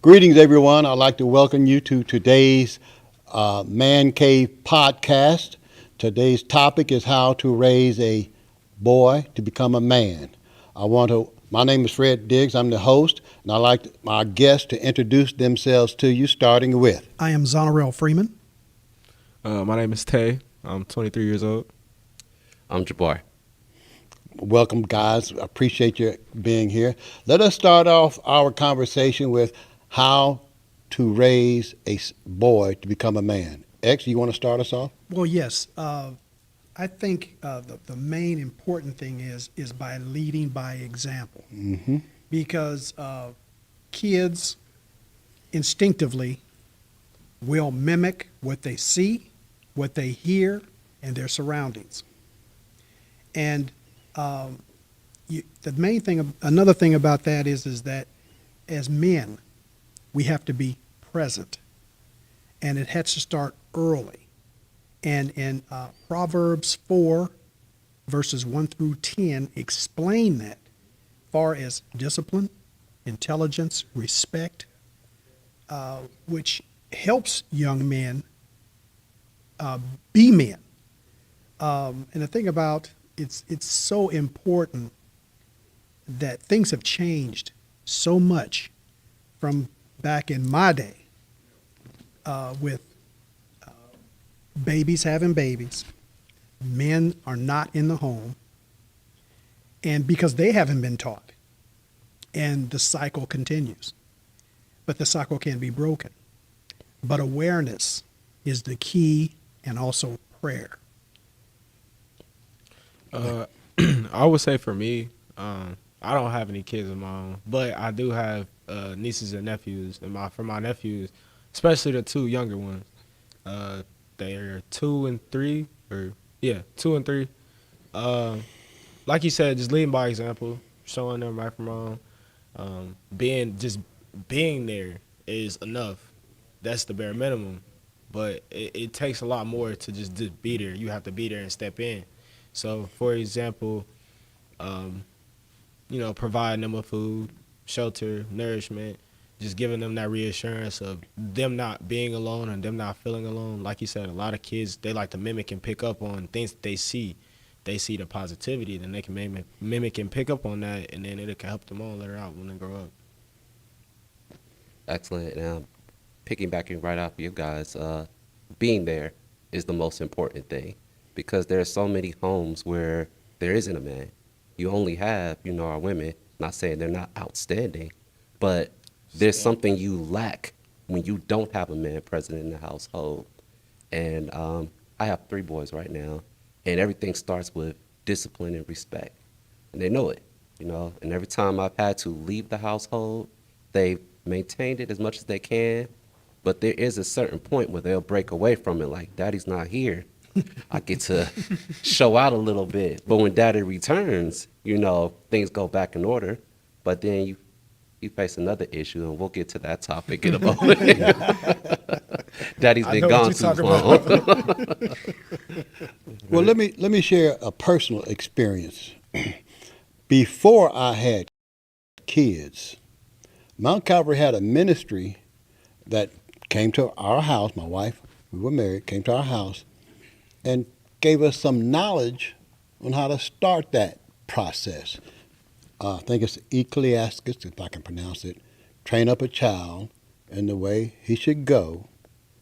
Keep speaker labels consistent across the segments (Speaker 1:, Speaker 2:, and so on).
Speaker 1: Greetings, everyone. I'd like to welcome you to today's ManCave Podcast. Today's topic is how to raise a boy to become a man. My name is Fred Diggs. I'm the host, and I'd like my guests to introduce themselves to you, starting with.
Speaker 2: I am Zonarell Freeman.
Speaker 3: My name is Tay. I'm 23 years old.
Speaker 4: I'm Jabbar.
Speaker 1: Welcome, guys. I appreciate you being here. Let us start off our conversation with how to raise a boy to become a man. X, you want to start us off?
Speaker 2: Well, yes. I think the main important thing is by leading by example.
Speaker 1: Mm-hmm.
Speaker 2: Because kids instinctively will mimic what they see, what they hear, and their surroundings. And another thing about that is that as men, we have to be present, and it has to start early. And in Proverbs 4, verses 1 through 10, explain that far as discipline, intelligence, respect, which helps young men be men. And the thing about it's so important that things have changed so much from back in my day with babies having babies. Men are not in the home, and because they haven't been taught, and the cycle continues. But the cycle can be broken. But awareness is the key, and also prayer.
Speaker 3: I would say for me, I don't have any kids of my own, but I do have nieces and nephews. And for my nephews, especially the two younger ones, they're 2 and 3, 2 and 3. Like you said, just leading by example, showing them right from wrong. Being there is enough. That's the bare minimum. But it takes a lot more to just be there. You have to be there and step in. So, for example, providing them with food, shelter, nourishment, just giving them that reassurance of them not being alone and them not feeling alone. Like you said, a lot of kids, they like to mimic and pick up on things that they see. They see the positivity, then they can mimic and pick up on that, and then it can help them all later out when they grow up.
Speaker 4: Excellent. Now, piggybacking right off you guys, being there is the most important thing, because there are so many homes where there isn't a man. You only have, our women. Not saying they're not outstanding, but there's something you lack when you don't have a man present in the household. And I have 3 boys right now, and everything starts with discipline and respect. And they know it, and every time I've had to leave the household, they've maintained it as much as they can, but there is a certain point where they'll break away from it, like, Daddy's not here. I get to show out a little bit. But when Daddy returns, things go back in order. But then you face another issue, and we'll get to that topic in a moment. Daddy's been gone too long.
Speaker 1: Well, let me share a personal experience. Before I had kids, Mount Calvary had a ministry that came to our house. My wife, we were married, came to our house and gave us some knowledge on how to start that process. I think it's Ecclesiastes, if I can pronounce it. Train up a child in the way he should go,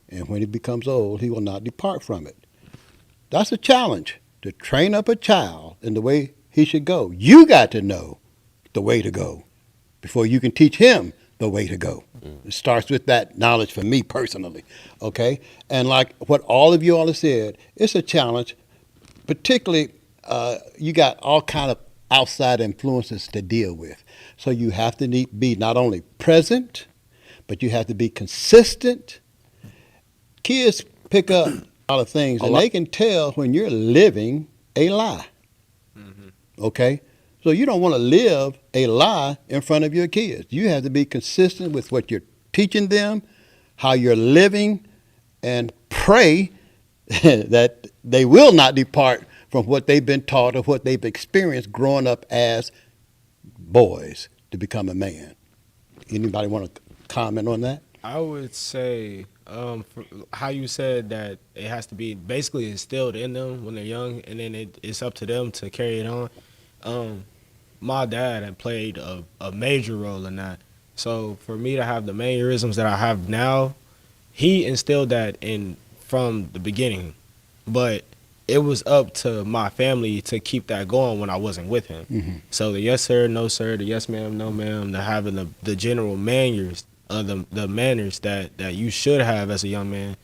Speaker 1: and when he becomes old, he will not depart from it. That's a challenge, to train up a child in the way he should go. You got to know the way to go before you can teach him the way to go. It starts with that knowledge for me personally, okay? And like what all of you all have said, it's a challenge, particularly you got all kind of outside influences to deal with. So you have to be not only present, but you have to be consistent. Kids pick up a lot of things, and they can tell when you're living a lie, okay? So you don't want to live a lie in front of your kids. You have to be consistent with what you're teaching them, how you're living, and pray that they will not depart from what they've been taught or what they've experienced growing up as boys to become a man. Anybody want to comment on that?
Speaker 3: I would say for how you said that it has to be basically instilled in them when they're young, and then it's up to them to carry it on. My dad had played a major role in that. So for me to have the mannerisms that I have now, he instilled that in from the beginning. But it was up to my family to keep that going when I wasn't with him.
Speaker 1: Mm-hmm.
Speaker 3: So the yes sir, no sir, the yes ma'am, no ma'am, the having the general manners, the manners that you should have as a young man,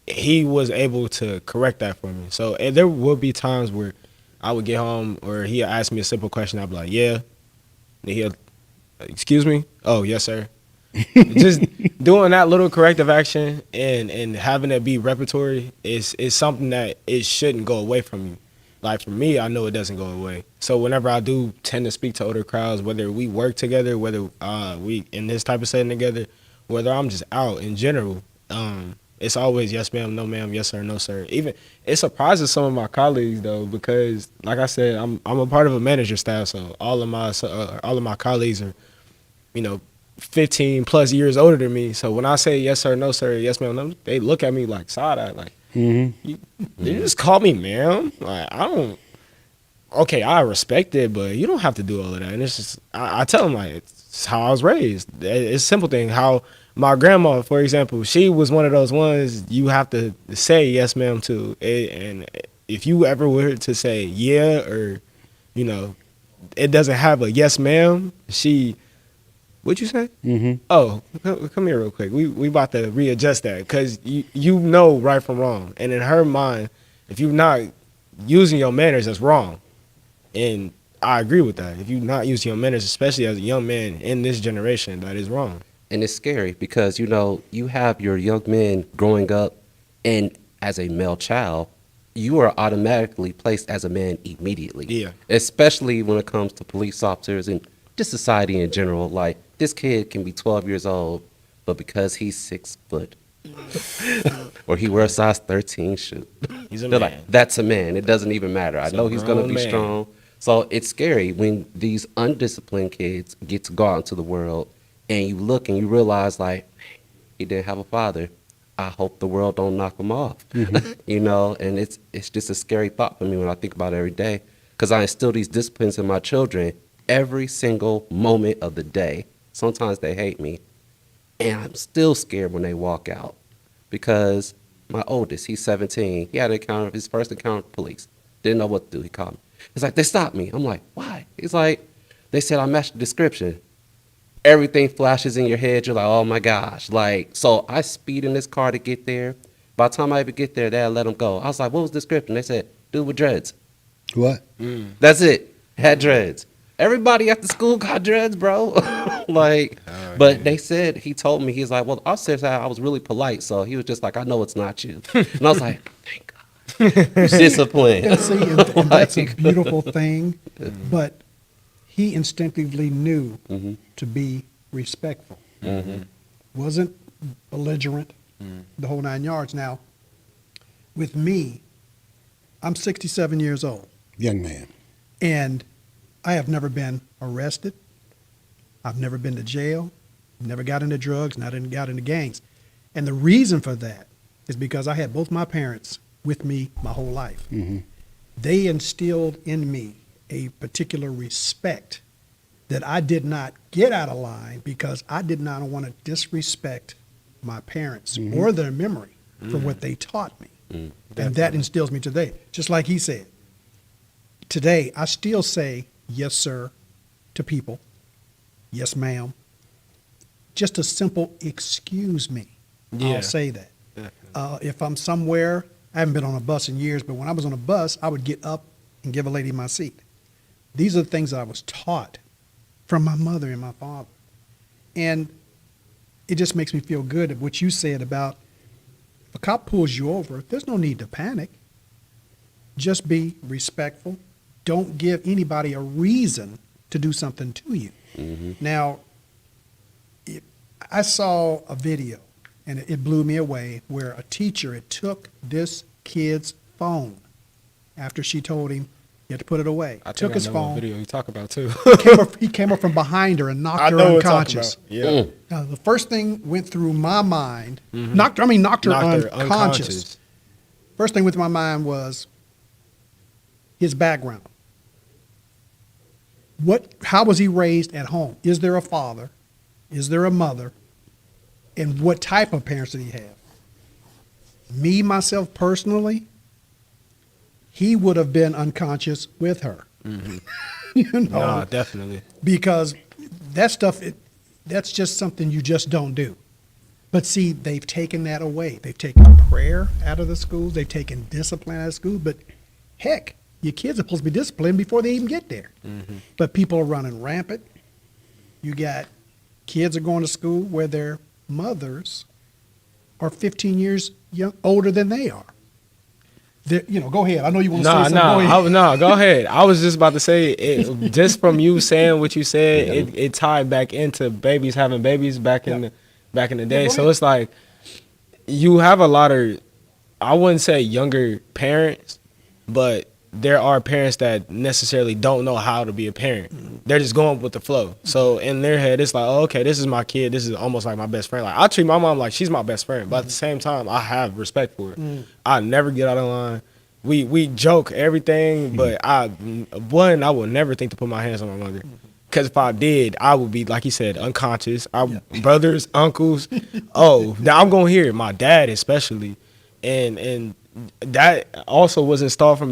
Speaker 3: he was able to correct that for me. So and there would be times where I would get home or he'd ask me a simple question, I'd be like, yeah. And he'll, excuse me? Oh, yes, sir. Just doing that little corrective action and having it be repertory is something that it shouldn't go away from you. Like for me, I know it doesn't go away. So whenever I do tend to speak to older crowds, whether we work together, whether we in this type of setting together, whether I'm just out in general, it's always yes ma'am, no ma'am, yes sir, no sir. Even it surprises some of my colleagues though, because like I said, I'm a part of a manager staff, so all of my colleagues are, 15 plus years older than me. So when I say yes sir, no sir, yes ma'am, no, they look at me like side eye, like you just call me ma'am. Like I don't. Okay, I respect it, but you don't have to do all of that. And it's just I tell them like it's how I was raised. It's a simple thing. How my grandma, for example, she was one of those ones you have to say yes ma'am to, and if you ever were to say yeah or it doesn't have a yes ma'am, what'd you say?
Speaker 1: Mm-hmm.
Speaker 3: Oh, come here real quick. We about to readjust that because you know right from wrong. And in her mind, if you're not using your manners, that's wrong. And I agree with that. If you're not using your manners, especially as a young man in this generation, that is wrong.
Speaker 4: And it's scary because, you have your young men growing up, and as a male child, you are automatically placed as a man immediately.
Speaker 3: Yeah.
Speaker 4: Especially when it comes to police officers and just society in general. Like, this kid can be 12 years old, but because he's 6 foot, or he wears a size 13 shoe,
Speaker 3: He's a
Speaker 4: they're
Speaker 3: man.
Speaker 4: like, that's a man. It doesn't even matter. I
Speaker 3: He's a
Speaker 4: know he's going to
Speaker 3: grown
Speaker 4: be
Speaker 3: man.
Speaker 4: strong. So it's scary when these undisciplined kids get to go out into the world and you look and you realize, like, he didn't have a father. I hope the world don't knock him off. And it's just a scary thought for me when I think about it every day, because I instill these disciplines in my children every single moment of the day. Sometimes they hate me, and I'm still scared when they walk out, because my oldest, he's 17. He had his first encounter with police. Didn't know what to do. He called me. He's like, they stopped me. I'm like, why? He's like, they said I matched the description. Everything flashes in your head. You're like, oh my gosh. Like, so I speed in this car to get there. By the time I even get there, they'll let him go. I was like, what was the description? They said, dude with dreads.
Speaker 1: What?
Speaker 4: That's it. Had dreads. Everybody at the school got dreads, bro. But they said, he told me, he's like, well, I said I was really polite. So he was just like, I know it's not you. And I was like, thank God. Discipline.
Speaker 2: And see, and that's a beautiful thing, but he instinctively knew to be respectful. Wasn't belligerent, the whole 9 yards. Now, with me, I'm 67 years old,
Speaker 1: Young man.
Speaker 2: and I have never been arrested. I've never been to jail, never got into drugs, got into gangs. And the reason for that is because I had both my parents with me my whole life. They instilled in me a particular respect that I did not get out of line because I did not want to disrespect my parents or their memory for what they taught me. And that instills me today. Just like he said, today I still say yes, sir, to people. Yes, ma'am. Just a simple excuse me.
Speaker 3: Yeah.
Speaker 2: I'll say that.
Speaker 3: Definitely.
Speaker 2: If I'm somewhere, I haven't been on a bus in years, but when I was on a bus, I would get up and give a lady my seat. These are the things that I was taught from my mother and my father. And it just makes me feel good at what you said about if a cop pulls you over, there's no need to panic. Just be respectful. Don't give anybody a reason to do something to you. Now, I saw a video, and it blew me away, where a teacher had took this kid's phone after she told him, You have to put it away.
Speaker 3: I think
Speaker 2: Took
Speaker 3: I
Speaker 2: his
Speaker 3: know what
Speaker 2: phone.
Speaker 3: video you talk about too.
Speaker 2: He came up from behind her and knocked
Speaker 3: I
Speaker 2: her
Speaker 3: know what you're talking
Speaker 2: unconscious.
Speaker 3: about. Yeah.
Speaker 2: Now, the first thing went through my mind,
Speaker 3: Mm-hmm.
Speaker 2: knocked her unconscious. First thing went through my mind was his background. How was he raised at home? Is there a father? Is there a mother? And what type of parents did he have? Me, myself, personally, he would have been unconscious with her.
Speaker 3: Mm-hmm.
Speaker 2: You know,
Speaker 3: Nah, definitely.
Speaker 2: because that stuff, that's just something you just don't do. But see, they've taken that away. They've taken prayer out of the schools. They've taken discipline out of schools. But heck, your kids are supposed to be disciplined before they even get there.
Speaker 3: Mm-hmm.
Speaker 2: But people are running rampant. You got kids are going to school where their mothers are 15 years older than they are. Go ahead. I know you want to say something. Go ahead.
Speaker 3: Go ahead. I was just about to say, just from you saying what you said, it tied back into babies having babies back in the day. So it's like you have a lot of, I wouldn't say younger parents, but there are parents that necessarily don't know how to be a parent. Mm-hmm. They're just going with the flow. So in their head, it's like, oh, okay, this is my kid. This is almost like my best friend. Like I treat my mom like she's my best friend, but at the same time, I have respect for her. I never get out of line. We joke everything, but I would never think to put my hands on my mother. Because if I did, I would be, like you said, unconscious. Brothers, uncles. Oh, now I'm going to hear it. My dad especially. And that also was installed for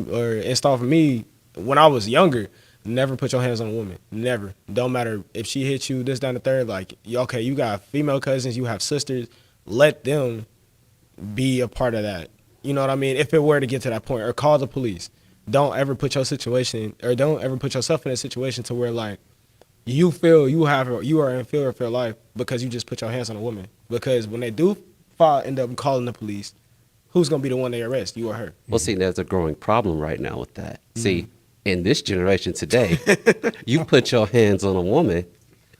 Speaker 3: me when I was younger. Never put your hands on a woman. Never. Don't matter if she hits you, this, down, the third. Like, okay, you got female cousins, you have sisters. Let them be a part of that. You know what I mean? If it were to get to that point, or call the police. Don't ever put your situation, or don't ever put yourself in a situation to where, like, you feel you are in fear for your life because you just put your hands on a woman. Because when they do end up calling the police, who's going to be the one they arrest, you or her?
Speaker 4: Well, see, there's a growing problem right now with that. See, in this generation today, you put your hands on a woman,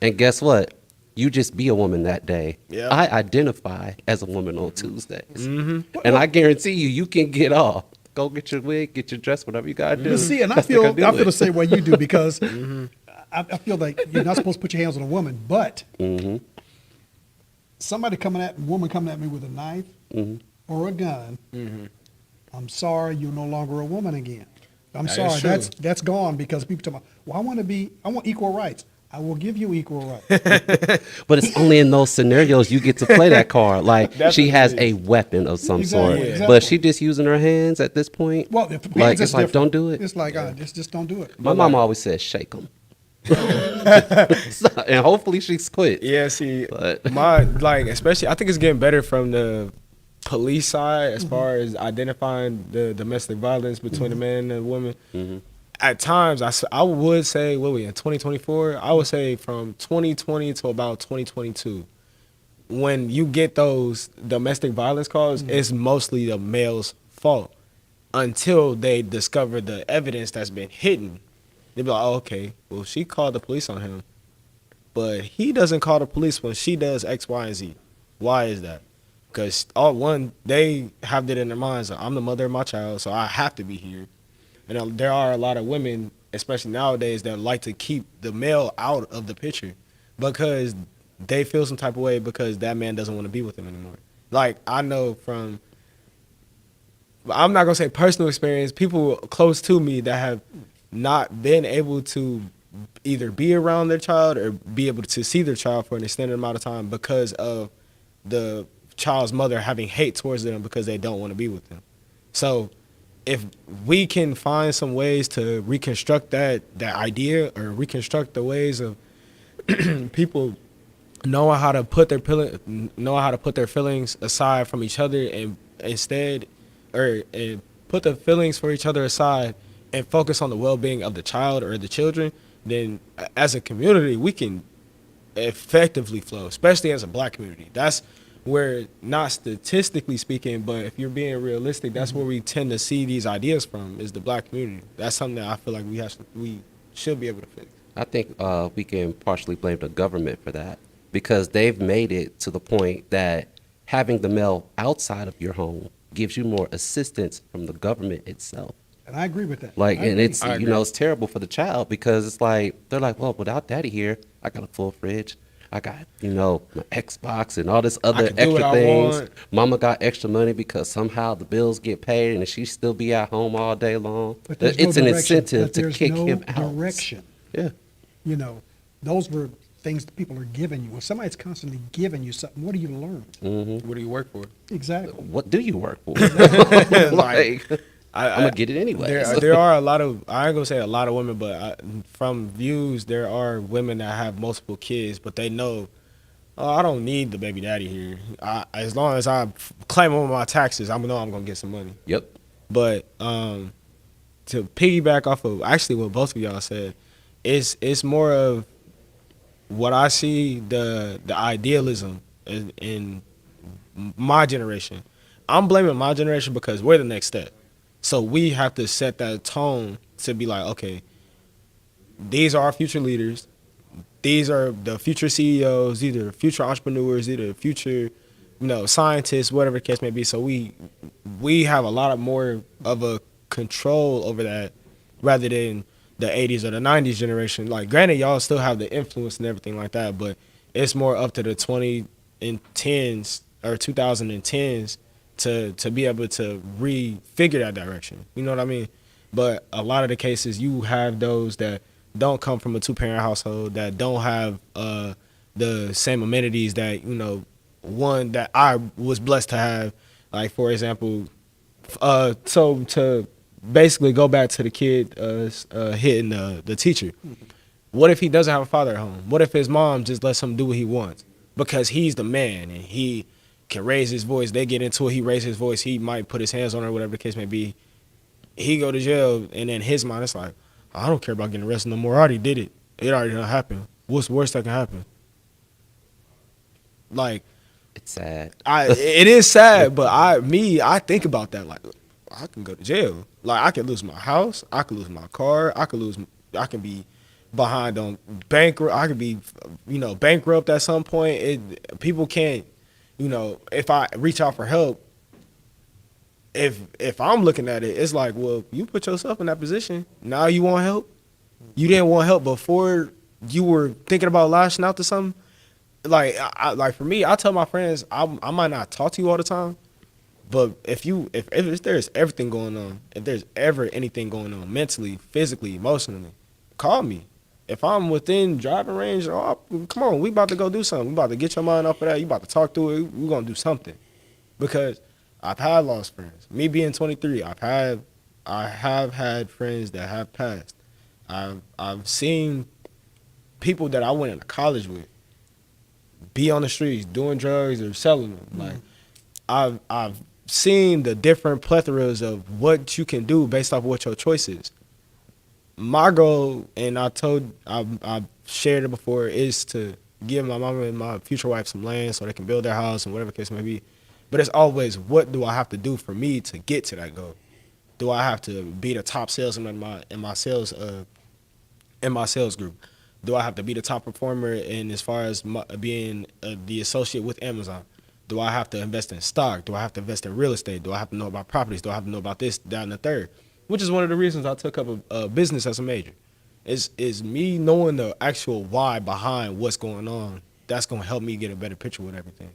Speaker 4: and guess what? You just be a woman that day.
Speaker 3: Yeah.
Speaker 4: I identify as a woman on Tuesdays. Mm-hmm. And I guarantee you can get off. Go get your wig, get your dress, whatever you got to do.
Speaker 2: But see, and I feel the same way you do because I feel like you're not supposed to put your hands on a woman, but woman coming at me with a knife or a gun, I'm sorry, you're no longer a woman again. I'm
Speaker 3: That
Speaker 2: sorry,
Speaker 3: is true.
Speaker 2: that's gone because people talk about, well, I want equal rights. I will give you equal rights.
Speaker 4: But it's only in those scenarios you get to play that card. Like, she has a weapon of some sort.
Speaker 2: Exactly.
Speaker 4: But she just using her hands at this point.
Speaker 2: Well,
Speaker 4: it's like, don't do it.
Speaker 2: It's like, just don't do it.
Speaker 4: My mom always says, shake them. And hopefully she quit.
Speaker 3: Yeah, see,
Speaker 4: But-
Speaker 3: especially, I think it's getting better from the police side as far as identifying the domestic violence between the man and the woman. At times, I would say, what we in 2024? I would say from 2020 to about 2022, when you get those domestic violence calls, it's mostly the male's fault until they discover the evidence that's been hidden. They be like, oh, okay, well, she called the police on him, but he doesn't call the police when she does X, Y, and Z. Why is that? Because they have that in their minds. I'm the mother of my child, so I have to be here. And there are a lot of women, especially nowadays, that like to keep the male out of the picture because they feel some type of way because that man doesn't want to be with them anymore. Like, I know from, I'm not going to say personal experience, people close to me that have not been able to either be around their child or be able to see their child for an extended amount of time because of the child's mother having hate towards them because they don't want to be with them. So if we can find some ways to reconstruct that idea or reconstruct the ways of people knowing how to put their feelings aside from each other and instead and put the feelings for each other aside and focus on the well-being of the child or the children, then as a community we can effectively flow, especially as a black community. That's where, not statistically speaking, but if you're being realistic, that's where we tend to see these ideas from, is the black community. That's something that I feel like we should be able to fix.
Speaker 4: I think we can partially blame the government for that because they've made it to the point that having the male outside of your home gives you more assistance from the government itself.
Speaker 2: And I agree with that.
Speaker 4: Like,
Speaker 2: I
Speaker 4: and
Speaker 2: agree.
Speaker 4: it's,
Speaker 3: I
Speaker 4: you
Speaker 3: agree.
Speaker 4: know, it's terrible for the child because it's like, they're like, well, without daddy here, I got a full fridge. I got, you know, my Xbox and all this other
Speaker 3: can do what
Speaker 4: extra
Speaker 3: I
Speaker 4: things.
Speaker 3: want.
Speaker 4: Mama got extra money because somehow the bills get paid and she still be at home all day long.
Speaker 2: But there's
Speaker 4: It's
Speaker 2: no
Speaker 4: an
Speaker 2: direction.
Speaker 4: incentive
Speaker 2: But
Speaker 4: to
Speaker 2: there's
Speaker 4: kick
Speaker 2: no
Speaker 4: him out.
Speaker 2: direction.
Speaker 4: Yeah.
Speaker 2: You know, those were things that people are giving you. When somebody's constantly giving you something, what do you learn?
Speaker 3: What do you work for?
Speaker 2: Exactly.
Speaker 4: What do you work for? like, I'm going to get it anyway.
Speaker 3: There are a lot of, I ain't gonna say a lot of women, but from views, there are women that have multiple kids, but they know, oh, I don't need the baby daddy here. As long as I claim on my taxes, I know I'm gonna get some money.
Speaker 4: Yep.
Speaker 3: But to piggyback off of actually what both of y'all said, it's more of what I see the idealism in my generation. I'm blaming my generation because we're the next step. So we have to set that tone to be like, okay, these are our future leaders. These are the future CEOs. These are the future entrepreneurs. These are the future, scientists, whatever the case may be. So we have a lot of more of a control over that rather than the 80s or the 90s generation. Like, granted, y'all still have the influence and everything like that, but it's more up to the 2010s or 2010s to be able to refigure that direction. You know what I mean? But a lot of the cases, you have those that don't come from a two-parent household, that don't have the same amenities that, one that I was blessed to have. Like, for example, so to basically go back to the kid hitting the teacher. What if he doesn't have a father at home? What if his mom just lets him do what he wants? Because he's the man and he can raise his voice. They get into it. He raises his voice. He might put his hands on her, whatever the case may be. He go to jail, and in his mind, it's like, I don't care about getting arrested no more. I already did it. It already done happened. What's the worst that can happen? Like,
Speaker 4: It's sad.
Speaker 3: it is sad, but I think about that. Like, I can go to jail. Like, I can lose my house. I can lose my car. I can be behind on bankrupt. I could be, bankrupt at some point. People can't, if I reach out for help, if I'm looking at it, it's like, well, you put yourself in that position. Now you want help. You didn't want help before. You were thinking about lashing out to something. Like, like for me, I tell my friends, I might not talk to you all the time, but if there's everything going on, if there's ever anything going on mentally, physically, emotionally, call me. If I'm within driving range, come on, we about to go do something. We about to get your mind off of that. You about to talk through it. We gonna do something, because I've had lost friends. Me being 23, I have had friends that have passed. I've seen people that I went into college with be on the streets doing drugs or selling them. Like, I've seen the different plethoras of what you can do based off of what your choice is. My goal, and I've shared it before, is to give my mama and my future wife some land so they can build their house and whatever the case may be. But it's always, what do I have to do for me to get to that goal? Do I have to be the top salesman in my sales group? Do I have to be the top performer in as far as being the associate with Amazon? Do I have to invest in stock? Do I have to invest in real estate? Do I have to know about properties? Do I have to know about this, that, and the third? Which is one of the reasons I took up a business as a major. Is me knowing the actual why behind what's going on. That's going to help me get a better picture with everything.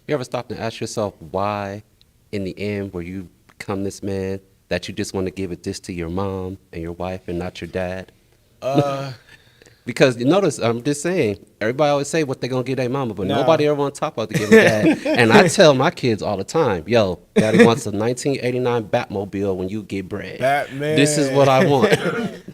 Speaker 4: You ever stop and ask yourself why, in the end, where you become this man, that you just want to give it this to your mom and your wife and not your dad? Because you notice, I'm just saying, everybody always say what they're going to give their mama, but nobody ever want to talk about to give their dad. And I tell my kids all the time, yo, daddy wants a 1989 Batmobile when you get bread.
Speaker 3: Batman.
Speaker 4: This is what I want.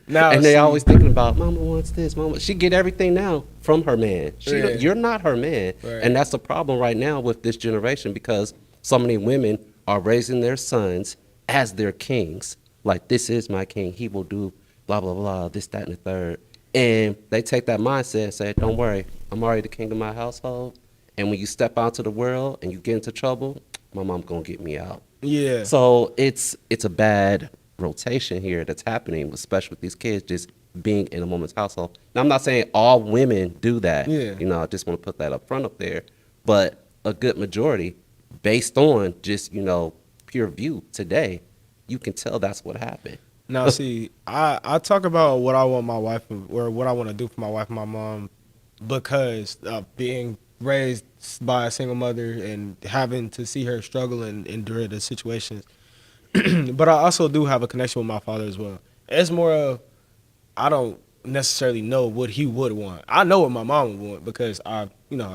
Speaker 3: Now,
Speaker 4: and they always thinking about, mama wants this, mama. She get everything now from her man. You're not her man.
Speaker 3: Right.
Speaker 4: And that's the problem right now with this generation, because so many women are raising their sons as their kings. Like, this is my king. He will do blah, blah, blah, this, that, and the third. And they take that mindset and say, don't worry, I'm already the king of my household. And when you step out to the world and you get into trouble, my mom's going to get me out.
Speaker 3: Yeah.
Speaker 4: So it's a bad rotation here that's happening, especially with these kids just being in a woman's household. Now, I'm not saying all women do that.
Speaker 3: Yeah.
Speaker 4: I just want to put that up front up there. But a good majority, based on just, pure view today, you can tell that's what happened.
Speaker 3: Now, see, I talk about what I want my wife or what I want to do for my wife and my mom because being raised by a single mother and having to see her struggle and endure the situations. But I also do have a connection with my father as well. It's more of I don't necessarily know what he would want. I know what my mom would want because I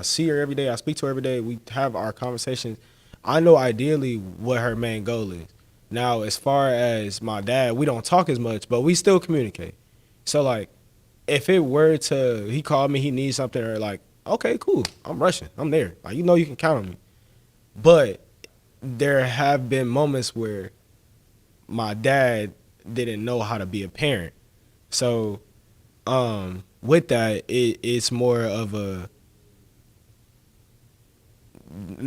Speaker 3: see her every day. I speak to her every day. We have our conversations. I know ideally what her main goal is. Now, as far as my dad, we don't talk as much, but we still communicate. So, like, if it were to, he called me, he needs something, or like, okay, cool, I'm rushing, I'm there. Like, you can count on me. But there have been moments where my dad didn't know how to be a parent. So, with that, it's more of a,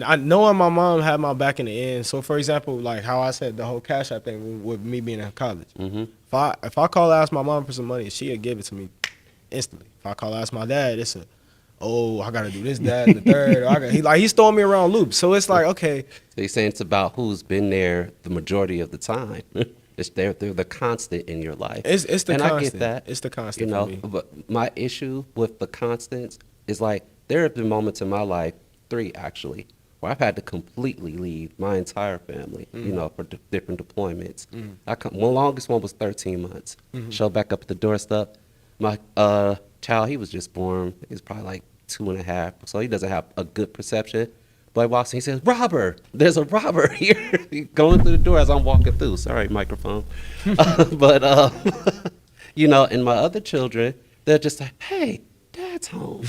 Speaker 3: I knowing my mom had my back in the end. So, for example, like how I said the whole Cash App thing with me being in college.
Speaker 4: Mm-hmm.
Speaker 3: If I call ask my mom for some money, she'll give it to me instantly. If I call ask my dad, it's I gotta do this, that, and the third. He's throwing me around loops. So it's like, okay.
Speaker 4: They saying it's about who's been there the majority of the time. They're the constant in your life.
Speaker 3: It's the
Speaker 4: and
Speaker 3: constant.
Speaker 4: I get that.
Speaker 3: It's the constant for me.
Speaker 4: But my issue with the constants is like there have been moments in my life, 3 actually, where I've had to completely leave my entire family, for different deployments. My longest one was 13 months. Show back up at the doorstep. My child, he was just born. He was probably like 2.5, so he doesn't have a good perception. But he walks in, he says, "Robber, there's a robber here." Going through the door as I'm walking through. Sorry, microphone. But, and my other children, they're just like, "Hey, Dad's home."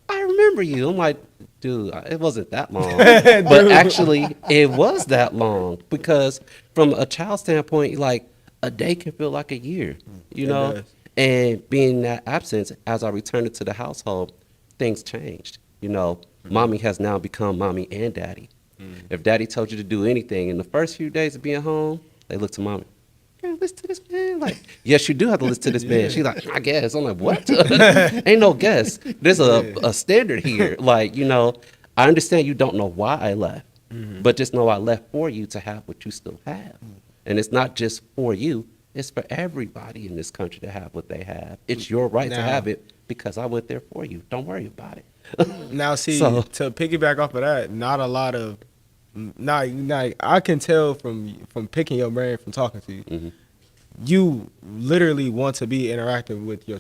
Speaker 4: I remember you. I'm like, dude, it wasn't that long. But actually, it was that long because from a child standpoint, like a day can feel like a year,
Speaker 3: does.
Speaker 4: And being in that absence, as I returned to the household, things changed. Mommy has now become mommy and daddy. If daddy told you to do anything in the first few days of being home, they look to mommy. "You listen to this man?" Like, yes, you do have to listen to this man. She's like, "I guess." I'm like, what? Ain't no guess. There's a standard here. Like, I understand you don't know why I left, but just know I left for you to have what you still have. And it's not just for you. It's for everybody in this country to have what they have. It's your right to have it because I went there for you. Don't worry about it.
Speaker 3: Now, see,
Speaker 4: So-
Speaker 3: to piggyback off of that, not a lot of, I can tell from picking your brain, from talking to you, you literally want to be interactive with your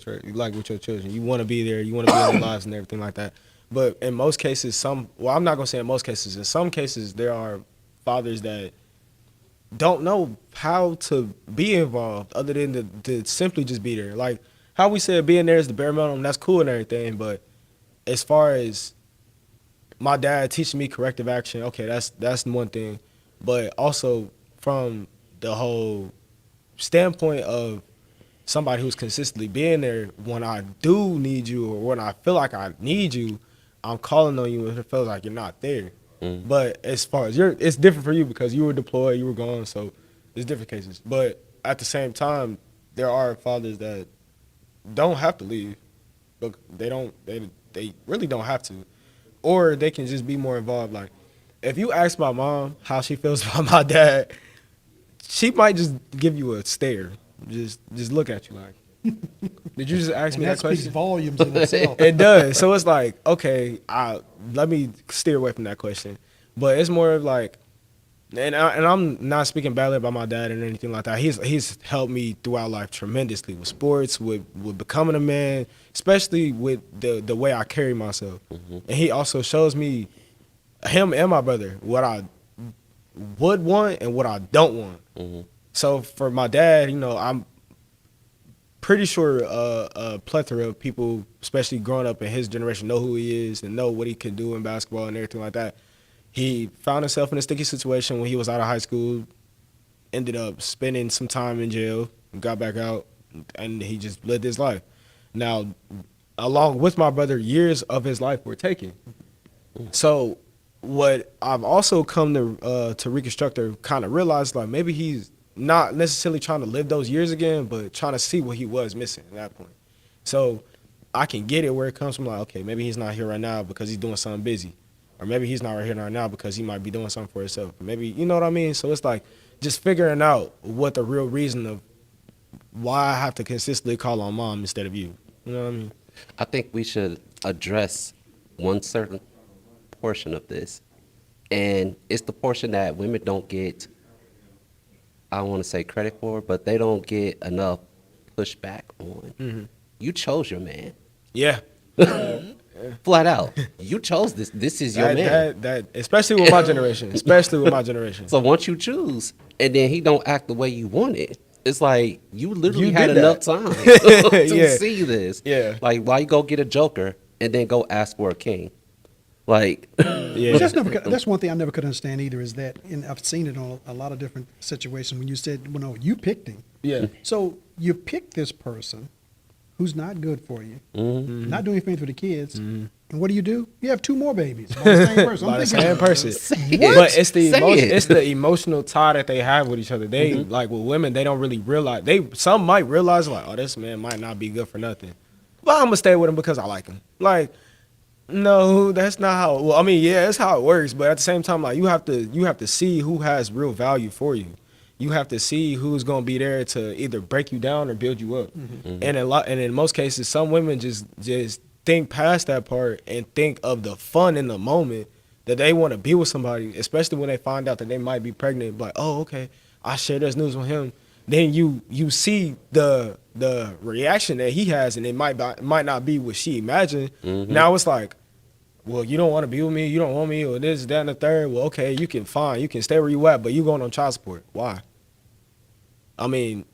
Speaker 3: with your children. You want to be there. You want to be in their lives and everything like that. But in most cases, I'm not gonna say in most cases. In some cases, there are fathers that don't know how to be involved other than to simply just be there. Like how we said being there is the bare minimum, that's cool and everything, but as far as my dad teaching me corrective action, okay, that's one thing. But also from the whole standpoint of somebody who's consistently being there when I do need you or when I feel like I need you, I'm calling on you and it feels like you're not there. But as far as it's different for you because you were deployed, you were gone, so it's different cases. But at the same time, there are fathers that don't have to leave. Look, they really don't have to. Or they can just be more involved. Like, if you ask my mom how she feels about my dad, she might just give you a stare. Just look at you like, did you just ask me that
Speaker 2: speaks
Speaker 3: question?
Speaker 2: volumes in itself.
Speaker 3: It does. So it's like, okay, let me steer away from that question. But it's more of like, and I'm not speaking badly about my dad and anything like that. He's helped me throughout life tremendously with sports, with becoming a man, especially with the way I carry myself. And he also shows me, him and my brother, what I would want and what I don't want. So for my dad, I'm pretty sure a plethora of people, especially growing up in his generation, know who he is and know what he can do in basketball and everything like that. He found himself in a sticky situation when he was out of high school, ended up spending some time in jail, got back out, and he just lived his life. Now, along with my brother, years of his life were taken. So what I've also come to reconstruct or kind of realize, like, maybe he's not necessarily trying to live those years again, but trying to see what he was missing at that point. So I can get it where it comes from, like, okay, maybe he's not here right now because he's doing something busy. Or maybe he's not right here right now because he might be doing something for himself. Maybe, you know what I mean? So it's like, just figuring out what the real reason of why I have to consistently call on mom instead of you. You know what I mean?
Speaker 4: I think we should address one certain portion of this, and it's the portion that women don't get, I don't want to say credit for, but they don't get enough pushback on.
Speaker 3: Mm-hmm.
Speaker 4: You chose your man.
Speaker 3: Yeah.
Speaker 4: Flat out. You chose this. This is your man.
Speaker 3: That especially with my generation. Especially with my generation.
Speaker 4: So once you choose, and then he don't act the way you want it, it's like you literally
Speaker 3: You
Speaker 4: had
Speaker 3: did
Speaker 4: enough
Speaker 3: that.
Speaker 4: time to
Speaker 3: Yeah.
Speaker 4: see this.
Speaker 3: Yeah.
Speaker 4: Like, why you go get a joker and then go ask for a king? Like,
Speaker 3: Yeah.
Speaker 2: But that's one thing I never could understand either is that, and I've seen it on a lot of different situations when you said, well, no, you picked him.
Speaker 3: Yeah.
Speaker 2: So you picked this person who's not good for you,
Speaker 4: mm-hmm.
Speaker 2: not doing anything for the kids, and what do? You have 2 more babies by the same person.
Speaker 3: By the same person.
Speaker 4: it.
Speaker 3: But it's the
Speaker 4: Say it.
Speaker 3: it's the emotional tie that they have with each other. They like with women, they don't really realize some might realize like, oh, this man might not be good for nothing. But I'm gonna stay with him because I like him. Like, no, that's not how well, I mean, yeah, that's how it works, but at the same time, like you have to see who has real value for you. You have to see who's gonna be there to either break you down or build you up. And in most cases, some women just think past that part and think of the fun in the moment that they want to be with somebody, especially when they find out that they might be pregnant. Like, oh, okay, I share this news with him. Then you see the reaction that he has, and it might not be what she imagined. Now it's like, well, you don't want to be with me, you don't want me, or this, that, and the third. Well, okay, you can stay where you at, but you going on child support. Why? I mean,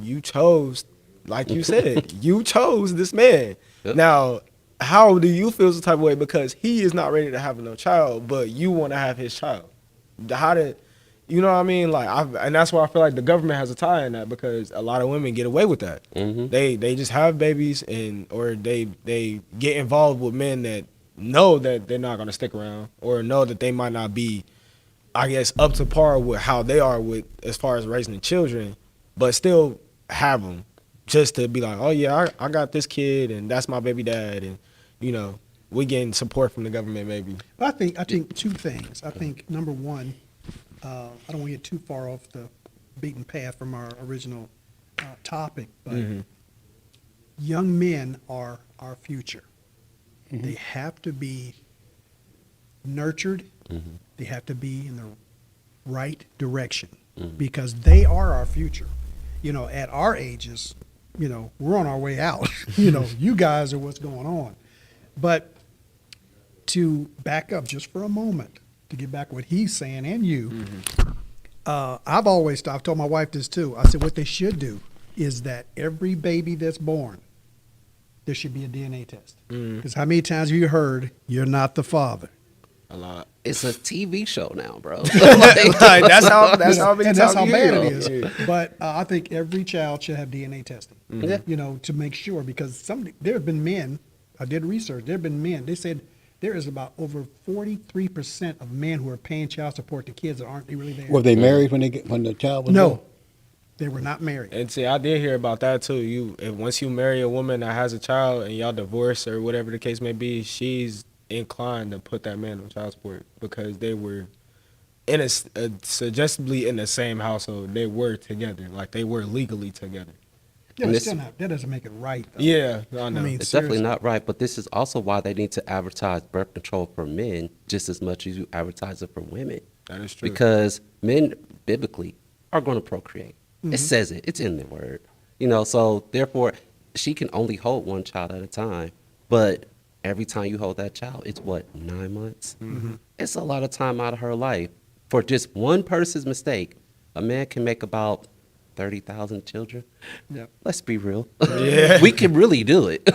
Speaker 3: you chose, like you said, you chose this man.
Speaker 4: Yep.
Speaker 3: Now, how do you feel some type of way because he is not ready to have no child, but you want to have his child? How did, you know what I mean? Like, and that's why I feel like the government has a tie in that because a lot of women get away with that. They just have babies or they get involved with men that know that they're not going to stick around or know that they might not be, I guess, up to par with how they are with as far as raising the children, but still have them just to be like, oh yeah, I got this kid and that's my baby dad, and you know we getting support from the government maybe.
Speaker 2: I think 2 things. I think number one, I don't want to get too far off the beaten path from our original topic, but young men are our future. They have to be nurtured. They have to be in the right direction because they are our future. You know, at our ages, you know, we're on our way out. You know, you guys are what's going on. But to back up just for a moment, to get back what he's saying and you, I've told my wife this too. I said what they should do is that every baby that's born, there should be a DNA test. Because how many times have you heard you're not the father?
Speaker 3: A lot.
Speaker 4: It's a TV show now, bro.
Speaker 3: Like, that's how many
Speaker 2: And that's
Speaker 3: times
Speaker 2: how
Speaker 3: you
Speaker 2: bad
Speaker 3: hear
Speaker 2: it
Speaker 3: it.
Speaker 2: is. But I think every child should have DNA testing.
Speaker 4: Yeah.
Speaker 2: You know, to make sure because there have been men. I did research. There have been men. They said there is about over 43% of men who are paying child support to kids that aren't really there.
Speaker 1: Were they married when the child was
Speaker 2: No,
Speaker 1: born?
Speaker 2: they were not married.
Speaker 3: And see, I did hear about that too. Once you marry a woman that has a child and y'all divorce or whatever the case may be, she's inclined to put that man on child support because they were suggestively in the same household. They were together, like they were legally together.
Speaker 2: Yeah,
Speaker 4: And
Speaker 2: but
Speaker 4: this-
Speaker 2: still not, that doesn't make it right. Though.
Speaker 3: Yeah, I know.
Speaker 2: mean,
Speaker 4: It's
Speaker 2: seriously.
Speaker 4: definitely not right, but this is also why they need to advertise birth control for men just as much as you advertise it for women.
Speaker 3: That is true.
Speaker 4: Because men, biblically, are going to procreate. It says it. It's in the word. You know, so therefore, she can only hold one child at a time. But every time you hold that child, it's what, 9 months? It's a lot of time out of her life. For just one person's mistake, a man can make about 30,000 children.
Speaker 2: Yep.
Speaker 4: Let's be real.
Speaker 3: Yeah.
Speaker 4: We can really do it.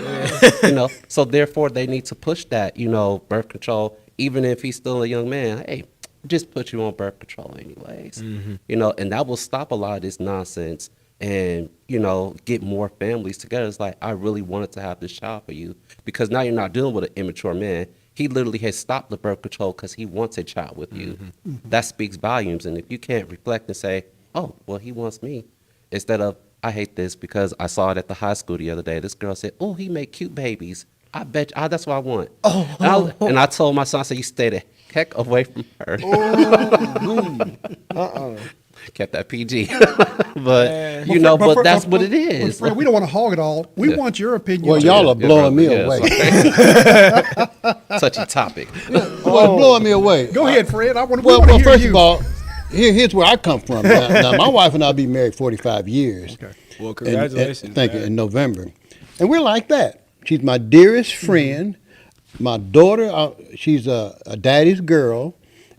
Speaker 4: You know, so therefore they need to push that, you know, birth control, even if he's still a young man. Hey, just put you on birth control anyways. You know, and that will stop a lot of this nonsense and, you know, get more families together. It's like, I really wanted to have this child for you because now you're not dealing with an immature man. He literally has stopped the birth control because he wants a child with you. That speaks volumes. And if you can't reflect and say, oh, well, he wants me, instead of, I hate this because I saw it at the high school the other day. This girl said, oh, he make cute babies. I bet you, that's what I want. And I told my son, I said, you stay the heck away from her. kept that PG. But you know, but that's what it is.
Speaker 2: Fred, we don't want to hog it all. We want your opinion.
Speaker 1: Well,
Speaker 2: too.
Speaker 1: y'all are blowing me
Speaker 4: Yeah,
Speaker 1: away.
Speaker 4: Touchy topic.
Speaker 1: Well, blowing me away.
Speaker 2: Go ahead, Fred. I want to.
Speaker 1: Well,
Speaker 2: hear
Speaker 1: first
Speaker 2: you.
Speaker 1: of all, here's where I come from. Now, my wife and I been married 45 years.
Speaker 2: Okay.
Speaker 3: Well,
Speaker 1: And-
Speaker 3: congratulations.
Speaker 1: thank you.
Speaker 3: man.
Speaker 1: In November, and we're like that. She's my dearest friend. My daughter, she's a daddy's girl,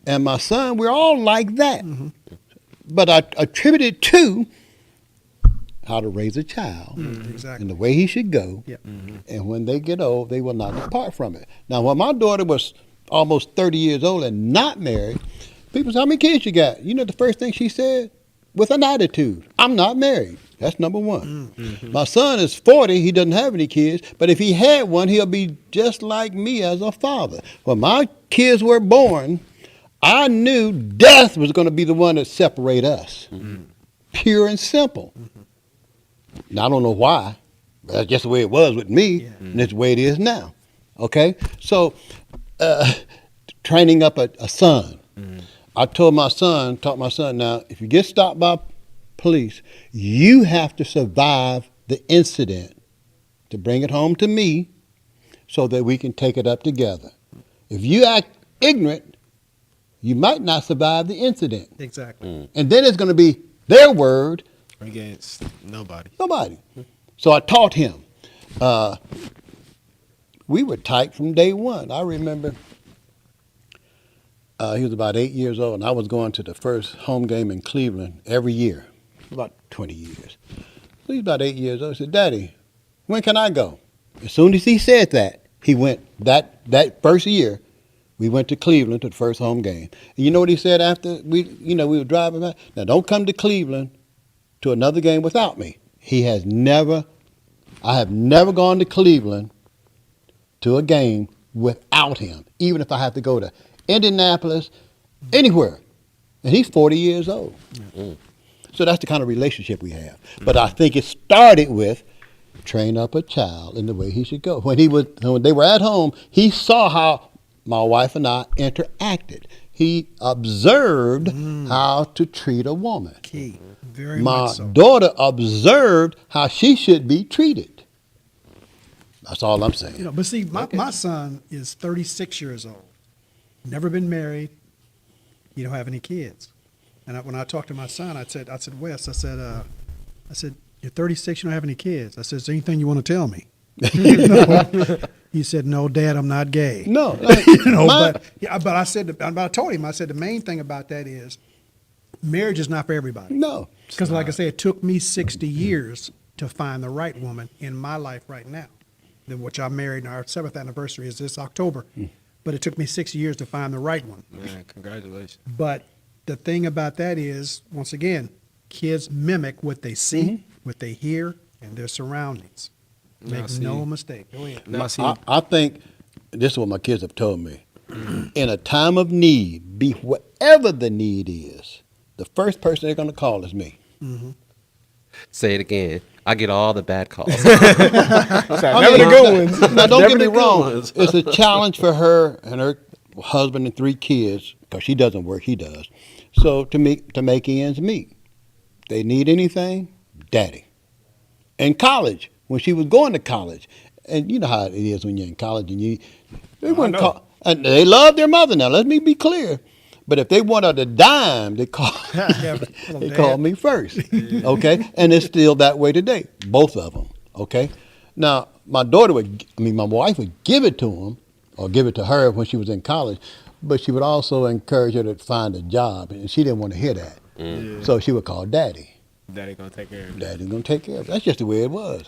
Speaker 1: and my son. We're all like that. But I attribute it to how to raise a child
Speaker 2: Exactly.
Speaker 1: and the way he should go.
Speaker 2: Yep.
Speaker 1: And when they get old, they will not depart from it. Now, when my daughter was almost 30 years old and not married, people said, "How many kids you got?" You know, the first thing she said, with an attitude, "I'm not married." That's number one. My son is 40. He doesn't have any kids. But if he had one, he'll be just like me as a father. When my kids were born, I knew death was going to be the one that separate us. Pure and simple. Now, I don't know why. But that's just the way it was with me, and it's the way it is now. Okay? So, training up a son. I taught my son, now, if you get stopped by police, you have to survive the incident to bring it home to me so that we can take it up together. If you act ignorant, you might not survive the incident.
Speaker 2: Exactly.
Speaker 1: And then it's going to be their word,
Speaker 3: Against nobody.
Speaker 1: nobody. So I taught him. We were tight from day one. I remember he was about 8 years old, and I was going to the first home game in Cleveland every year, about 20 years. So he's about 8 years old. He said, "Daddy, when can I go?" As soon as he said that, he went that first year. We went to Cleveland to the first home game. And you know what he said after we were driving back? "Now, don't come to Cleveland to another game without me." I have never gone to Cleveland to a game without him, even if I have to go to Indianapolis, anywhere. And he's 40 years old. So that's the kind of relationship we have. But I think it started with train up a child in the way he should go. When they were at home, he saw how my wife and I interacted. He observed how to treat a woman.
Speaker 2: Key. Very
Speaker 1: My
Speaker 2: much so.
Speaker 1: daughter observed how she should be treated. That's all I'm saying.
Speaker 2: You know, but see, my son is 36 years old, never been married. He don't have any kids. And when I talked to my son, I said, Wes, I said, "You're 36, you don't have any kids." I said, "Is there anything you want to tell me?" He said, "No, Dad, I'm not gay."
Speaker 1: No,
Speaker 2: But I told him, I said, the main thing about that is marriage is not for everybody.
Speaker 1: no.
Speaker 2: Because like I said, it took me 60 years to find the right woman in my life right now, which I'm married, and our 7th anniversary is this October. But it took me 60 years to find the right one.
Speaker 3: Man, congratulations.
Speaker 2: But the thing about that is, once again, kids mimic what they see, what they hear, and their surroundings.
Speaker 3: Now,
Speaker 2: Make
Speaker 3: see-
Speaker 2: no mistake. Go ahead.
Speaker 3: Now, see,
Speaker 1: I think this is what my kids have told me. In a time of need, be whatever the need is, the first person they're going to call is me.
Speaker 4: Say it again. I get all the bad calls.
Speaker 3: never the good ones.
Speaker 1: Now, don't
Speaker 4: Never
Speaker 1: get me
Speaker 4: the good
Speaker 1: wrong.
Speaker 4: ones.
Speaker 1: It's a challenge for her and her husband and 3 kids, because she doesn't work, he does. So to make ends meet. They need anything, Daddy. In college, when she was going to college, and you know how it is when you're in college, and they wouldn't
Speaker 3: know.
Speaker 1: call, and they love their mother. Now, let me be clear. But if they wanted a dime, they call they call me first. Okay, and it's still that way today. Both of them. Okay. Now, my wife would give it to him, or give it to her when she was in college, but she would also encourage her to find a job, and she didn't want to hear that. So she would call Daddy.
Speaker 3: Daddy gonna take care of it.
Speaker 1: Daddy's gonna take care of it. That's just the way it was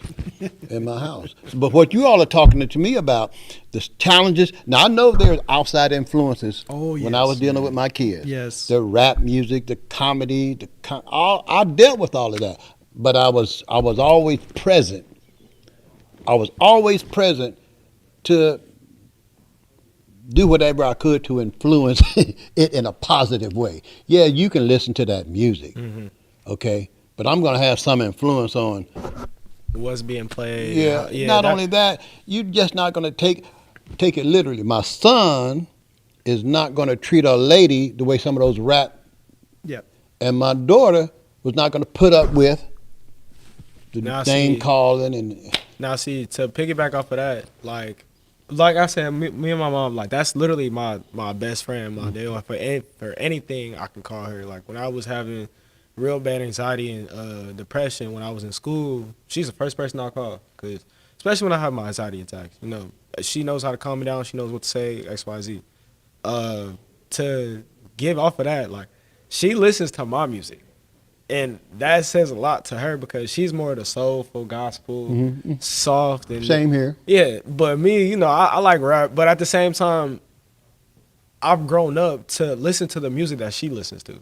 Speaker 1: in my house. But what you all are talking to me about, the challenges. Now I know there's outside influences.
Speaker 2: Oh,
Speaker 1: When I
Speaker 2: yes.
Speaker 1: was dealing with my kids.
Speaker 2: Yes.
Speaker 1: The rap music, the comedy, I dealt with all of that. But I was always present. I was always present to do whatever I could to influence it in a positive way. Yeah, you can listen to that music, okay? But I'm going to have some influence on,
Speaker 3: What's being played?
Speaker 1: not only that, you're just not going to take it literally. My son is not going to treat a lady the way some of those rap
Speaker 2: Yep.
Speaker 1: And my daughter was not going to put up with the
Speaker 3: Now,
Speaker 1: name
Speaker 3: see-
Speaker 1: calling and
Speaker 3: Now, see, to piggyback off of that, like I said, me and my mom, like that's literally my best friend. My day for anything I can call her. Like when I was having real bad anxiety and depression when I was in school, she's the first person I call. Cause especially when I have my anxiety attacks, you know, she knows how to calm me down. She knows what to say, X, Y, Z. To give off of that, like she listens to my music. And that says a lot to her because she's more of the soulful, gospel, soft. And
Speaker 1: same here.
Speaker 3: yeah, but me, you know, I like rap, but at the same time, I've grown up to listen to the music that she listens to.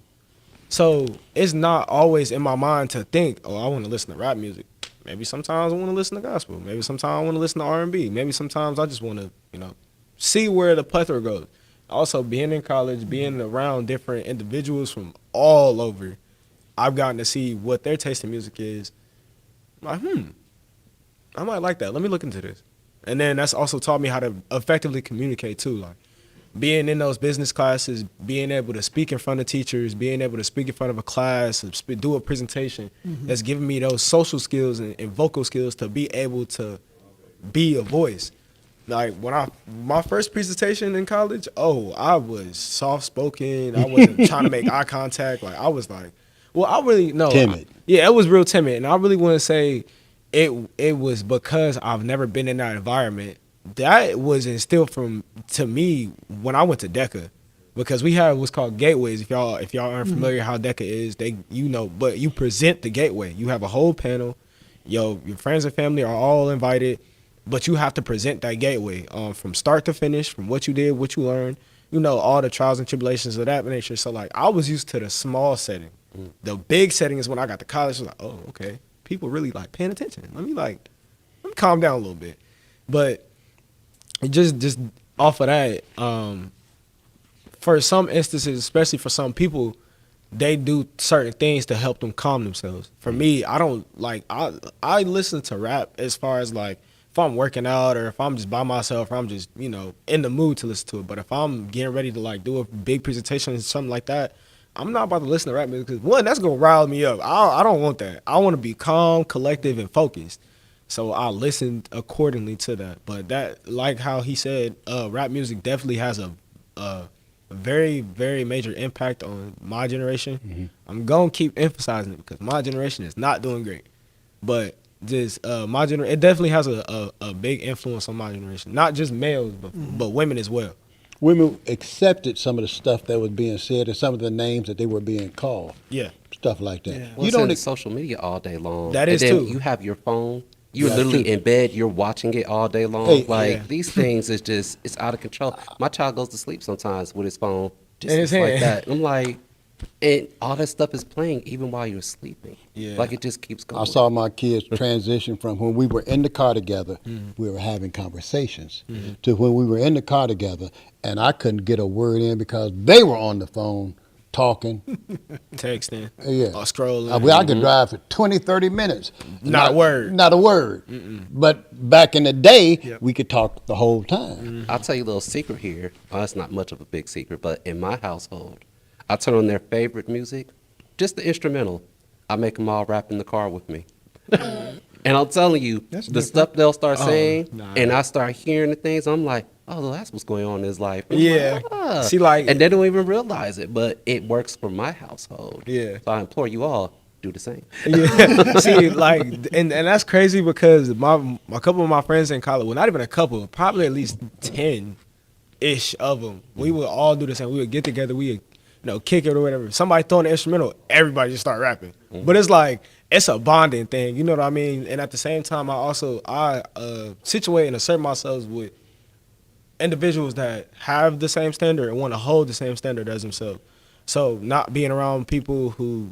Speaker 3: So it's not always in my mind to think, oh, I want to listen to rap music. Maybe sometimes I want to listen to gospel. Maybe sometimes I want to listen to R&B. Maybe sometimes I just want to, you know, see where the plethora goes. Also, being in college, being around different individuals from all over, I've gotten to see what their taste in music is. I'm like, I might like that. Let me look into this. And then that's also taught me how to effectively communicate too. Like being in those business classes, being able to speak in front of teachers, being able to speak in front of a class, do a presentation, that's giving me those social skills and vocal skills to be able to be a voice. Like when my first presentation in college, I was soft spoken. I wasn't trying to make eye contact. Like I was like, well, I really no
Speaker 1: Timid.
Speaker 3: it was real timid, and I really wouldn't say it was because I've never been in that environment. That was instilled to me when I went to DECA, because we have what's called gateways. If y'all aren't familiar how DECA is, but you present the gateway. You have a whole panel. Your friends and family are all invited, but you have to present that gateway from start to finish, from what you did, what you learned, you know, all the trials and tribulations of that nature. So like I was used to the small setting. The big setting is when I got to college. I was like, oh, okay, people really like paying attention. Let me calm down a little bit. But just off of that, for some instances, especially for some people, they do certain things to help them calm themselves. For me, I don't like I listen to rap as far as like if I'm working out or if I'm just by myself or I'm just, you know, in the mood to listen to it. But if I'm getting ready to like do a big presentation or something like that, I'm not about to listen to rap music because one, that's gonna rile me up. I don't want that. I want to be calm, collective, and focused. So I listened accordingly to that. But that, like how he said, rap music definitely has a very, very major impact on my generation. I'm gonna keep emphasizing it because my generation is not doing great. But just my generation, it definitely has a big influence on my generation. Not just males, but women as well.
Speaker 1: Women accepted some of the stuff that was being said and some of the names that they were being called.
Speaker 3: Yeah.
Speaker 1: Stuff like that.
Speaker 2: Yeah.
Speaker 4: Well,
Speaker 1: You
Speaker 4: it's
Speaker 1: don't
Speaker 4: in social media all day long.
Speaker 3: That is
Speaker 4: and then
Speaker 3: too.
Speaker 4: You have your phone. You're
Speaker 1: Yeah,
Speaker 4: literally
Speaker 1: too.
Speaker 4: in bed. You're watching it all day long.
Speaker 1: Hey,
Speaker 3: yeah.
Speaker 4: These things is just, it's out of control. My child goes to sleep sometimes with his phone just
Speaker 3: In his
Speaker 4: like
Speaker 3: hand.
Speaker 4: that. I'm like, and all that stuff is playing even while you're sleeping.
Speaker 3: Yeah.
Speaker 4: Like it just keeps going.
Speaker 1: I saw my kids transition from when we were in the car together, we were having conversations, to when we were in the car together and I couldn't get a word in because they were on the phone talking.
Speaker 3: Texting.
Speaker 1: Yeah.
Speaker 3: Or scrolling.
Speaker 1: I could drive for 20, 30 minutes.
Speaker 3: Not a word.
Speaker 1: Not a word. But back in the day,
Speaker 2: Yep.
Speaker 1: we could talk the whole time.
Speaker 4: I'll tell you a little secret here. It's not much of a big secret, but in my household, I turn on their favorite music, just the instrumental. I make them all rap in the car with me. And I'm telling you,
Speaker 2: That's
Speaker 4: the
Speaker 2: different.
Speaker 4: stuff they'll start saying,
Speaker 3: nah.
Speaker 4: and I start hearing the things, I'm like, oh, that's what's going on in his life. I'm
Speaker 3: Yeah.
Speaker 4: like, ah.
Speaker 3: See, like-
Speaker 4: and they don't even realize it, but it works for my household.
Speaker 3: Yeah.
Speaker 4: So I implore you all, do the same.
Speaker 3: Yeah. See, like, and that's crazy because a couple of my friends in college, well, not even a couple, probably at least 10-ish of them, we would all do the same. We would get together, we would, you know, kick it or whatever. Somebody throwing an instrumental, everybody just start rapping. But it's like, it's a bonding thing, you know what I mean? And at the same time, I situate and assert myself with individuals that have the same standard and want to hold the same standard as themselves. So not being around people who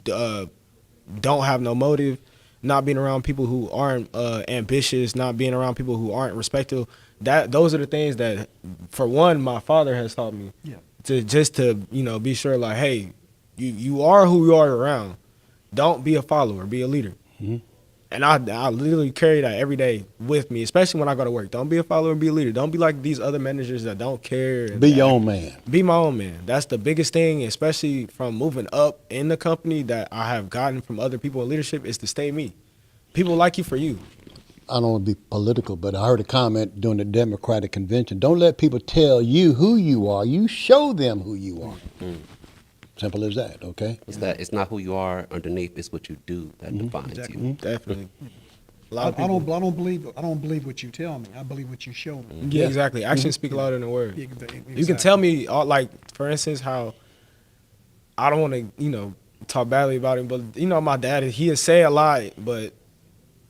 Speaker 3: don't have no motive, not being around people who aren't ambitious, not being around people who aren't respectful. Those are the things that, for one, my father has taught me.
Speaker 2: Yeah.
Speaker 3: To you know, be sure, like, hey, you are who you are around. Don't be a follower, be a leader. And I literally carry that every day with me, especially when I go to work. Don't be a follower, be a leader. Don't be like these other managers that don't care.
Speaker 1: Be your own man.
Speaker 3: Be my own man. That's the biggest thing, especially from moving up in the company that I have gotten from other people in leadership, is to stay me. People like you for you.
Speaker 1: I don't want to be political, but I heard a comment during the Democratic convention. Don't let people tell you who you are. You show them who you are. Simple as that, okay?
Speaker 4: It's not who you are underneath, it's what you do that defines
Speaker 2: Exactly.
Speaker 4: you.
Speaker 3: Definitely. A
Speaker 2: I
Speaker 3: lot of people.
Speaker 2: don't believe what you tell me. I believe what you show me.
Speaker 3: Yeah, exactly. Actions speak louder than words.
Speaker 2: Exactly.
Speaker 3: You can tell me, like, for instance, how I don't want to, talk badly about him, but, my dad, he'll say a lot, but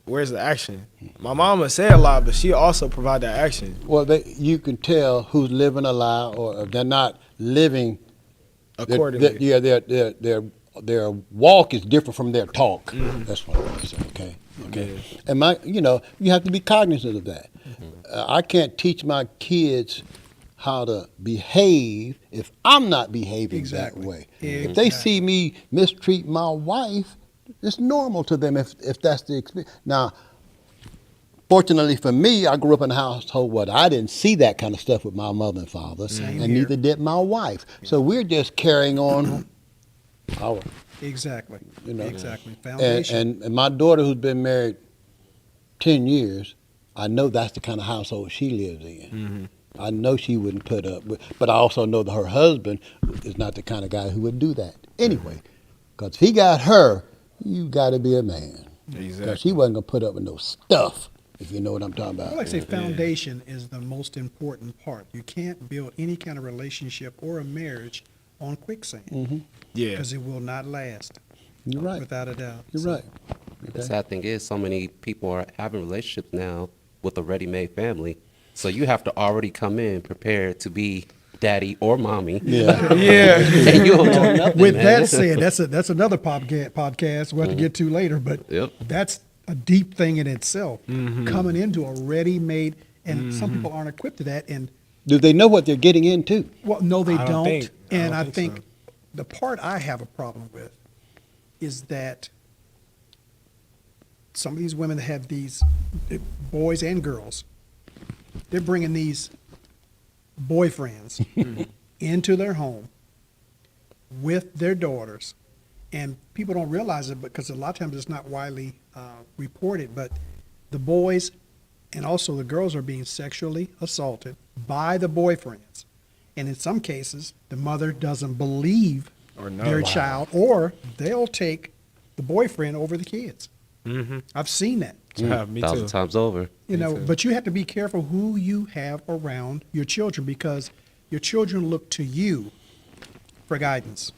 Speaker 3: where's the action? My mama say a lot, but she also provide that action.
Speaker 1: Well, you can tell who's living a lie or if they're not living
Speaker 3: Accordingly.
Speaker 1: Their walk is different from their talk. That's what I want to say. Okay.
Speaker 3: Yeah.
Speaker 1: And you have to be cognizant of that. I can't teach my kids how to behave if I'm not behaving
Speaker 2: Exactly.
Speaker 1: that way.
Speaker 2: Exactly.
Speaker 1: If they see me mistreat my wife, it's normal to them if that's the experience. Now, fortunately for me, I grew up in a household where I didn't see that kind of stuff with my mother and father,
Speaker 2: Same
Speaker 1: and
Speaker 2: here.
Speaker 1: neither did my wife. So we're just carrying on our,
Speaker 2: Exactly. Exactly.
Speaker 1: and,
Speaker 2: Foundation.
Speaker 1: and my daughter who's been married 10 years, I know that's the kind of household she lives in. I know she wouldn't put up with, but I also know that her husband is not the kind of guy who would do that anyway. Because if he got her, you got to be a man. Because
Speaker 3: Exactly.
Speaker 1: she wasn't going to put up with no stuff, if you know what I'm talking about.
Speaker 2: I like to say foundation is the most important part. You can't build any kind of relationship or a marriage on quicksand
Speaker 3: Yeah.
Speaker 2: because it will not last.
Speaker 1: You're right.
Speaker 2: Without a doubt.
Speaker 1: You're
Speaker 2: So,
Speaker 1: right.
Speaker 4: The sad thing is, so many people are having relationships now with a ready-made family. So you have to already come in prepared to be daddy or mommy.
Speaker 1: Yeah.
Speaker 3: Yeah.
Speaker 4: And you don't know nothing,
Speaker 2: With
Speaker 4: man.
Speaker 2: that said, that's another podcast we'll have to get to later, but
Speaker 4: Yep.
Speaker 2: that's a deep thing in itself. Coming into a ready-made, and some people aren't equipped to that, and
Speaker 1: Do they know what they're getting into?
Speaker 2: well, no, they
Speaker 3: I don't
Speaker 2: don't.
Speaker 3: think- I
Speaker 2: And
Speaker 3: don't
Speaker 2: I
Speaker 3: think
Speaker 2: think
Speaker 3: so.
Speaker 2: the part I have a problem with is that some of these women that have these boys and girls, they're bringing these boyfriends into their home with their daughters, and people don't realize it because a lot of times it's not widely reported, but the boys and also the girls are being sexually assaulted by the boyfriends. And in some cases, the mother doesn't believe
Speaker 3: Or no.
Speaker 2: their
Speaker 3: Wow.
Speaker 2: child, or they'll take the boyfriend over the kids.
Speaker 3: Mm-hmm.
Speaker 2: I've seen that.
Speaker 3: Yeah, me too.
Speaker 4: 1,000 times over.
Speaker 2: You know,
Speaker 3: too.
Speaker 2: but you have to be careful who you have around your children because your children look to you for guidance.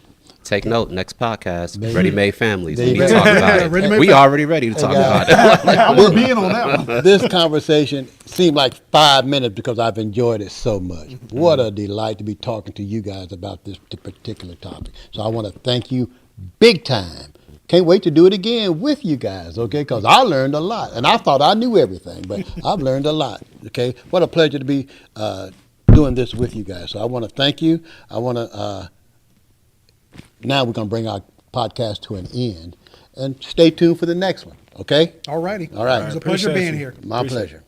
Speaker 4: Take note, next podcast, ready-made families.
Speaker 1: There
Speaker 4: We
Speaker 1: you
Speaker 4: need to
Speaker 1: go.
Speaker 4: talk about it.
Speaker 2: Ready-made
Speaker 4: We
Speaker 2: fam-
Speaker 4: already ready to talk
Speaker 1: guys.
Speaker 4: about it.
Speaker 2: I was being on that one.
Speaker 1: This conversation seemed like 5 minutes because I've enjoyed it so much. What a delight to be talking to you guys about this particular topic. So I want to thank you big time. Can't wait to do it again with you guys, okay? Because I learned a lot. And I thought I knew everything, but I've learned a lot, okay? What a pleasure to be doing this with you guys. So I want to thank you. I want to, now we're going to bring our podcast to an end. And stay tuned for the next one, okay?
Speaker 2: All righty.
Speaker 1: All right.
Speaker 2: It was a pleasure
Speaker 3: Appreciate
Speaker 2: being
Speaker 3: you.
Speaker 2: here.
Speaker 1: My
Speaker 3: Appreciate it.
Speaker 1: pleasure.